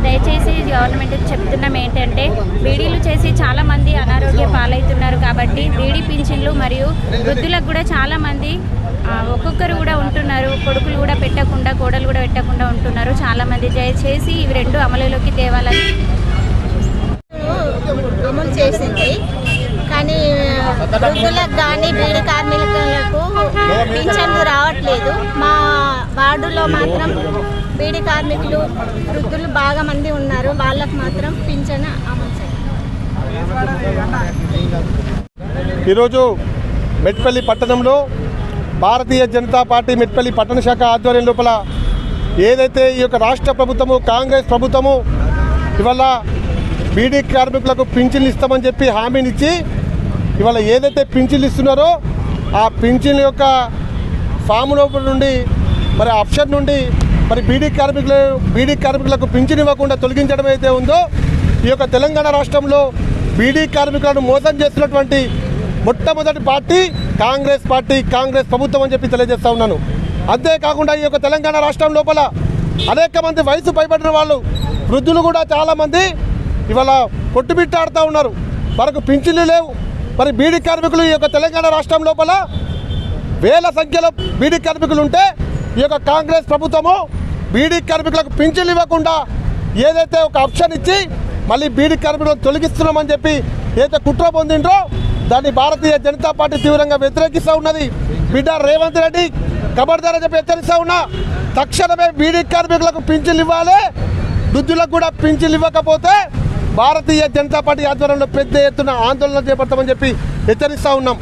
దయచేసి గవర్నమెంట్ చెప్తున్నాం ఏంటంటే బీడీలు చేసి చాలామంది అనారోగ్య పాలవుతున్నారు కాబట్టి బీడీ పింఛన్లు మరియు వృద్ధులకు కూడా చాలామంది ఒక్కొక్కరు కూడా ఉంటున్నారు, కొడుకులు కూడా పెట్టకుండా కోడలు కూడా పెట్టకుండా ఉంటున్నారు చాలామంది. దయచేసి ఇవి రెండు అమలులోకి తేవాలని అమలు చేసింది. కానీ వృద్ధులకు కానీ బీడీ కార్మికులకు పింఛన్లు రావట్లేదు. మా వార్డులో మాత్రం బీడీ కార్మికులు వృద్ధులు బాగా మంది ఉన్నారు, వాళ్ళకు మాత్రం పింఛన్ అమలు చేయాలి. ఈరోజు మెట్పల్లి పట్టణంలో భారతీయ జనతా పార్టీ మెట్పల్లి పట్టణ శాఖ ఆధ్వర్యం లోపల ఏదైతే ఈ యొక్క రాష్ట్ర ప్రభుత్వము కాంగ్రెస్ ప్రభుత్వము ఇవాళ బీడీ కార్మికులకు పింఛన్లు ఇస్తామని చెప్పి హామీనిచ్చి ఇవాళ ఏదైతే పింఛన్లు ఇస్తున్నారో ఆ పింఛన్ల యొక్క ఫామ్ లోపల నుండి మరి ఆప్షన్ నుండి మరి బీడీ కార్మికులకు పింఛన్ ఇవ్వకుండా తొలగించడం అయితే ఉందో ఈ యొక్క తెలంగాణ రాష్ట్రంలో బీడీ కార్మికులను మోసం చేస్తున్నటువంటి మొట్టమొదటి పార్టీ కాంగ్రెస్ ప్రభుత్వం అని చెప్పి తెలియజేస్తా ఉన్నాను. అంతేకాకుండా ఈ యొక్క తెలంగాణ రాష్ట్రం లోపల అనేక మంది వయసు పైబడిన వాళ్ళు వృద్ధులు కూడా చాలామంది ఇవాళ కొట్టుబిట్టాడుతూ ఉన్నారు, మనకు పింఛన్లు లేవు. మరి బీడీ కార్మికులు ఈ యొక్క తెలంగాణ రాష్ట్రం లోపల వేల సంఖ్యలో బీడీ కార్మికులు ఉంటే ఈ యొక్క కాంగ్రెస్ ప్రభుత్వము బీడీ కార్మికులకు పింఛన్లు ఇవ్వకుండా ఏదైతే ఒక ఆప్షన్ ఇచ్చి మళ్ళీ బీడీ కార్మికులను తొలగిస్తున్నామని చెప్పి ఏదైతే కుట్ర పొందిండ్రో దాన్ని భారతీయ జనతా పార్టీ తీవ్రంగా వ్యతిరేకిస్తూ ఉన్నది. బిడ్డ రేవంత్ రెడ్డి ఖబర్దారని చెప్పి హెచ్చరిస్తూ ఉన్నా, తక్షణమే బీడీ కార్మికులకు పింఛన్లు ఇవ్వాలి, వృద్ధులకు కూడా పింఛన్లు ఇవ్వకపోతే భారతీయ జనతా పార్టీ ఆధ్వర్యంలో పెద్ద ఎత్తున ఆందోళన చేపడతామని చెప్పి హెచ్చరిస్తూ ఉన్నాం.